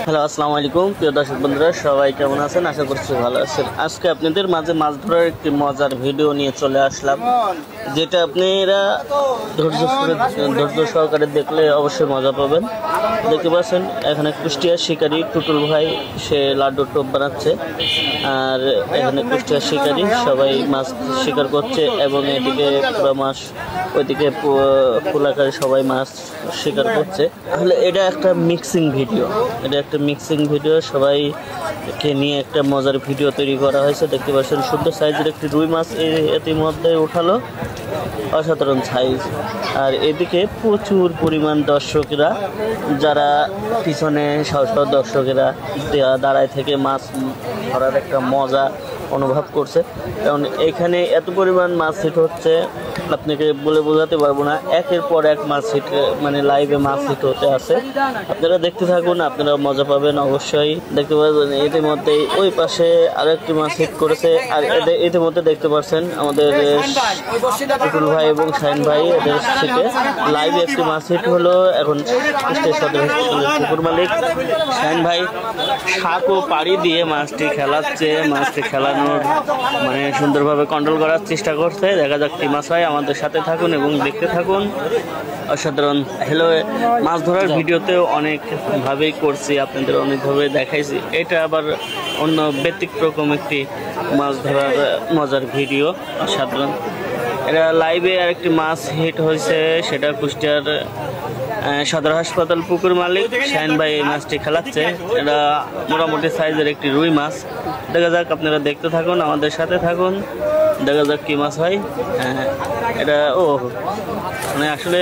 Hello, আসসালামু আলাইকুম প্রিয় দর্শক বন্ধুরা, সবাই কেমন আছেন? আশা করছি ভালো আছেন। আজকে আপনাদের মাঝে মাছ ধরার একটি মজার ভিডিও নিয়ে চলে আসলাম, যেটা আপনারা ধৈর্য সহকারে দেখলে অবশ্যই মজা পাবেন। দেখতে পাচ্ছেন এখানে কুষ্টিয়ার শিকারী টুটুল ভাই, সে লাড্ডুর টোপ বানাচ্ছে, আর এখানে কুষ্টিয়ার শিকারী সবাই মাছ শিকার করছে এবং এদিকে পুরা মাছ, ওইদিকে পোলাকারে সবাই মাছ শিকার করছে। তাহলে এটা একটা মিক্সিং ভিডিও, সবাইকে নিয়ে একটা মজার ভিডিও তৈরি করা হয়েছে। দেখতে পাচ্ছেন সুন্দর সাইজের একটি রুই মাছ ইতিমধ্যে উঠালো, অসাধারণ সাইজ। আর এদিকে প্রচুর পরিমাণ দর্শকেরা, যারা পিছনে দর্শকেরা দাঁড়ায় থেকে মাছ ধরার একটা মজা অনুভব করছে। কারণ এখানে এত পরিমাণ মাছ হিট হচ্ছে, আপনাকে বলে বোঝাতে পারবো না। একের পর এক মাছ হিট, মানে লাইভে মাছ হিট হতে আছে। আপনারা দেখতে থাকুন, আপনারা মজা পাবেন অবশ্যই। দেখতে পাবেন ইতিমধ্যে ওই পাশে আরেকটি মাছ হিট করেছে। আর ইতিমধ্যে দেখতে পাচ্ছেন আমাদের টুটুল ভাই এবং শাহিন ভাই, এদের থেকে লাইভে একটি মাছ হিট হলো। এখন কুষ্টিয়া সদর হাসপাতালের পুকুর মালিক শাহিন ভাই শাকও পাড়ি দিয়ে মাছটি খেলাচ্ছে, মাছটি খেলানোর মানে সুন্দরভাবে কন্ট্রোল করার চেষ্টা করছে। দেখা যাক কি মাছ হয়। আমাদের সাথে থাকুন এবং দেখতে থাকুন। অসাধারণ। হ্যালো, মাছ ধরার ভিডিওতেও অনেকভাবেই করছি, আপনাদের অনেকভাবে দেখাইছি। এটা আবার অন্য ব্যতিক্রম একটি মাছ ধরার মজার ভিডিও। অসাধারণ। এটা লাইভে আরেকটি মাছ হিট হয়েছে, সেটা কুষ্টিয়ার সদর হাসপাতাল পুকুর মালিক শাহিন ভাই এই মাছটি খেলাচ্ছে। এটা মোটামুটি সাইজের একটি রুই মাছ। দেখা যাক, আপনারা দেখতে থাকুন, আমাদের সাথে থাকুন, দেখা যাক কি মাছ হয়। এটা মানে আসলে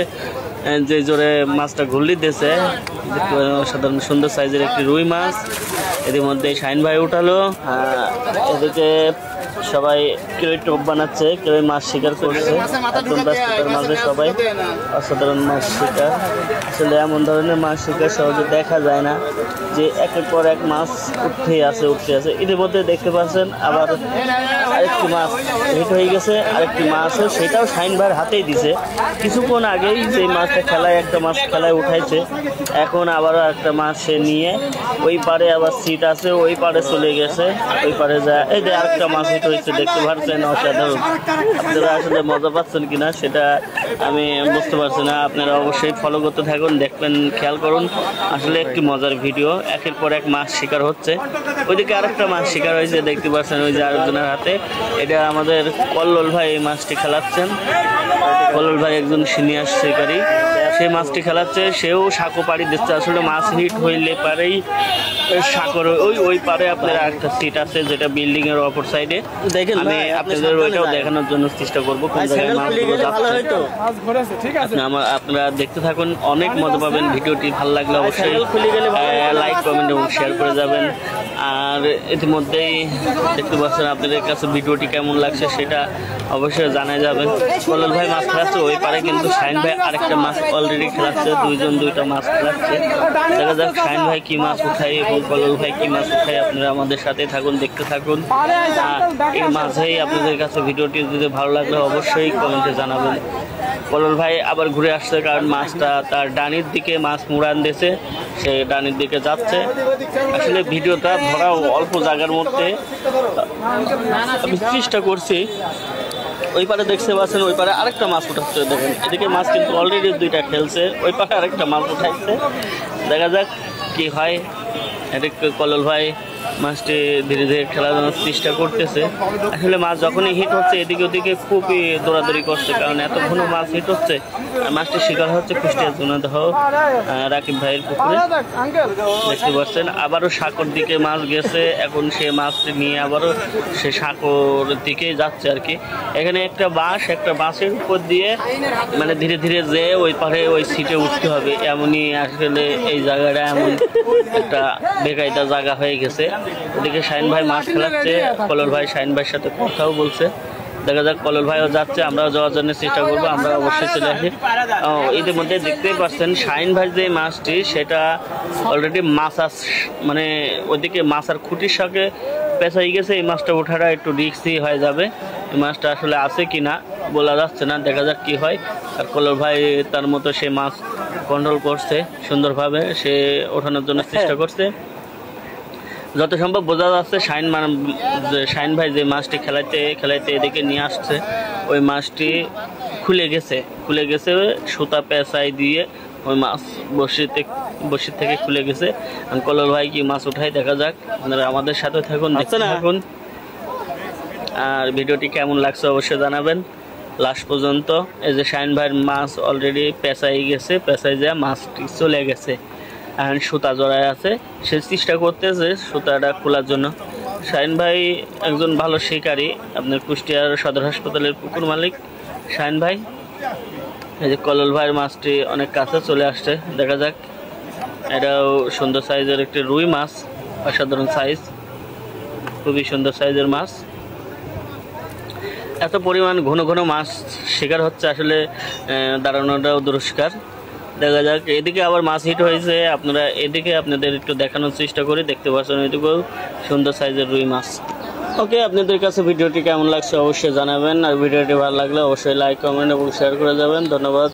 যে জোরে মাছটা ঘুরলি দিয়েছে, সাধারণ সুন্দর সাইজের একটি রুই মাছ ইতিমধ্যে শাহিন ভাই উঠালো। এদিকে সবাই কেউ টোপ বানাচ্ছে, কেউ মাছ শিকার করছে। একদম ব্যস্ততার মাঝে সবাই অসাধারণ মাছ শিকার। আসলে এমন ধরনের মাছ শিকার সহজে দেখা যায় না, যে একের পর এক মাছ উঠতে আছে। ইতিমধ্যে দেখতে পাচ্ছেন আবার আরেকটি মাছ হিট হয়ে গেছে, আরেকটি মাছ সেটাও শাহিন ভাইয়ের হাতেই দিছে। কিছুক্ষণ আগেই যে মাছটা একটা মাছ খেলায় উঠাইছে, এখন আবারও একটা মাছ সে নিয়ে ওই পারে, আবার সিট আছে ওই পারে চলে গেছে, ওই পারে যায়। এই যে আরেকটা মাছ হিট হয়েছে, দেখতে পাচ্ছেন। অসাধারণ। আপনারা আসলে মজা পাচ্ছেন কিনা সেটা আমি বুঝতে পারছি না। আপনারা অবশ্যই ফলো করতে থাকুন, দেখবেন, খেয়াল করুন। আসলে একটি মজার ভিডিও। একের পর এক মাছ শিকার হচ্ছে। ওইদিকে আরেকটা মাছ শিকার হয়েছে, দেখতে পাচ্ছেন ওই যে আরেকজনের হাতে। এটা আমাদের কল্লোল ভাই এই মাছটি খেলাচ্ছেন। কল্লোল ভাই একজন সিনিয়র শিকারী, সেই মাছটি খেলাচ্ছে। সেও সাঁকো পাড়ি দিচ্ছে। আসলে মাছ হিট হইলে পারেই সাঁকোর ওই পারে আপনার একটা সিট আছে, যেটা বিল্ডিং এর অপর সাইডে। দেখেন, আমি আপনাদের ওইটাও দেখানোর জন্য চেষ্টা করবো কোন জায়গায় মাছগুলো যাচ্ছে। আপনারা দেখতে থাকুন, অনেক মজা পাবেন। ভিডিওটি ভালো লাগলে অবশ্যই লাইক, কমেন্ট এবং শেয়ার করে যাবেন। আর ইতিমধ্যেই দেখতে পাচ্ছেন, আপনাদের কাছে ভিডিওটি কেমন লাগছে সেটা অবশ্যই জানা যাবেন। কল্লোল ভাই মাছ খেলাচ্ছে, ওই পারে কিন্তু শাহিন ভাই আরেকটা মাছ অলরেডি খেলাচ্ছে। দুইজন দুইটা মাছ খেলাচ্ছে। দেখা যাক শাহিন ভাই কি মাছ উঠায় এবং কল্লোল ভাই কি মাছ উঠায়। আপনারা আমাদের সাথে থাকুন, দেখতে থাকুন। এর মাঝেই আপনাদের কাছে ভিডিওটি যদি ভালো লাগলে অবশ্যই কমেন্টে জানাবেন। কল্লোল ভাই আবার ঘুরে আসছে, কারণ মাছটা তার ডানির দিকে মাছ মুড়ান দিয়েছে, সে ডানির দিকে যাচ্ছে। আসলে ভিডিওটা ধরা অল্প জায়গার মধ্যে আমি চেষ্টা করছি। ওই পারে দেখতে পাচ্ছেন, ওই পারে আরেকটা মাছ উঠাচ্ছে। দেখেন, এদিকে মাছ কিন্তু অলরেডি দুইটা খেলছে, ওই পারে আরেকটা মাছ উঠাইছে। দেখা যাক কি হয়। এদিকে কল্লোল ভাই মাছটি ধীরে ধীরে খেলানোর চেষ্টা করতেছে। আসলে মাছ যখনই হিট হচ্ছে, এদিকে ওদিকে খুবই দৌড়াদৌড়ি করছে, কারণ এতক্ষণ মাছ হিট হচ্ছে। মাছটি শিকার হচ্ছে কুষ্টিয়া জুনাদহ রাকিব ভাইয়ের পুকুরে। দেখতে পাচ্ছেন আবারও সাঁকোর দিকে মাছ গেছে। এখন সে মাছটি নিয়ে আবারও সে সাঁকোর দিকে যাচ্ছে আর কি। এখানে একটা বাঁশের উপর দিয়ে মানে ধীরে ধীরে যে ওই পারে ওই সিটে উঠতে হবে, এমনই আসলে এই জায়গাটা এমন একটা বেকায়দা জায়গা হয়ে গেছে। ওদিকে শাহিন ভাই মাছ খেলাচ্ছে, কল্লোল ভাই শাহিন ভাইয়ের সাথে কথাও বলছে। দেখা যাক কলল ভাইও যাচ্ছে, আমরাও যাওয়ার জন্য চেষ্টা করবো। আমরা অবশ্যই চলে আসি। ইতিমধ্যে দেখতেই পাচ্ছেন শাহিন ভাই যে মাছটি সেটা অলরেডি মাছ মানে ওইদিকে মাছ আর খুঁটির সঙ্গে পেঁচাই গেছে। এই মাছটা ওঠাটা একটু রিস্কি হয়ে যাবে। এই মাছটা আসলে আছে কি না বলা যাচ্ছে না, দেখা যাক কি হয়। আর কলল ভাই তার মতো সে মাছ কন্ট্রোল করছে সুন্দরভাবে, সে ওঠানোর জন্য চেষ্টা করছে। যত সম্ভব বোঝা যাচ্ছে শাহিন ভাই যে মাছটি খেলাইতে এদিকে নিয়ে আসছে ওই মাছটি খুলে গেছে সুতা পেঁচাই দিয়ে ওই মাছ বসি থেকে খুলে গেছে। কলল ভাই কি মাছ উঠাই দেখা যাক। আপনারা আমাদের সাথে থাকুন, দেখতে থাকুন। আর ভিডিওটি কেমন লাগছে অবশ্যই জানাবেন লাস্ট পর্যন্ত। এই যে শাহিন ভাইয়ের মাছ অলরেডি পেঁচাই যায় মাছটি চলে গেছে। এখন সুতা জড়ায় আছে, সে চেষ্টা করতেছে সুতাটা খোলার জন্য। শাহিন ভাই একজন ভালো শিকারী, আপনার কুষ্টিয়ার সদর হাসপাতালের পুকুর মালিক শাহিন ভাই। এই যে কলল ভাইয়ের মাছটি অনেক কাছে চলে আসছে, দেখা যাক। এটাও সুন্দর সাইজের একটি রুই মাছ, অসাধারণ সাইজ, খুবই সুন্দর সাইজের মাছ। এত পরিমাণ ঘন মাছ শিকার হচ্ছে, আসলে দাঁড়ানোটাও দুষ্কার। দেখা যাক। এদিকে আবার মাছ হিট হয়েছে, আপনারা এদিকে আপনাদের একটু দেখানোর চেষ্টা করি। দেখতে পাচ্ছেন এদিকেও সুন্দর সাইজের রুই মাছ। ওকে, আপনাদের কাছে ভিডিওটি কেমন লাগছে অবশ্যই জানাবেন। আর ভিডিওটি ভালো লাগলে অবশ্যই লাইক, কমেন্ট এবং শেয়ার করে যাবেন। ধন্যবাদ।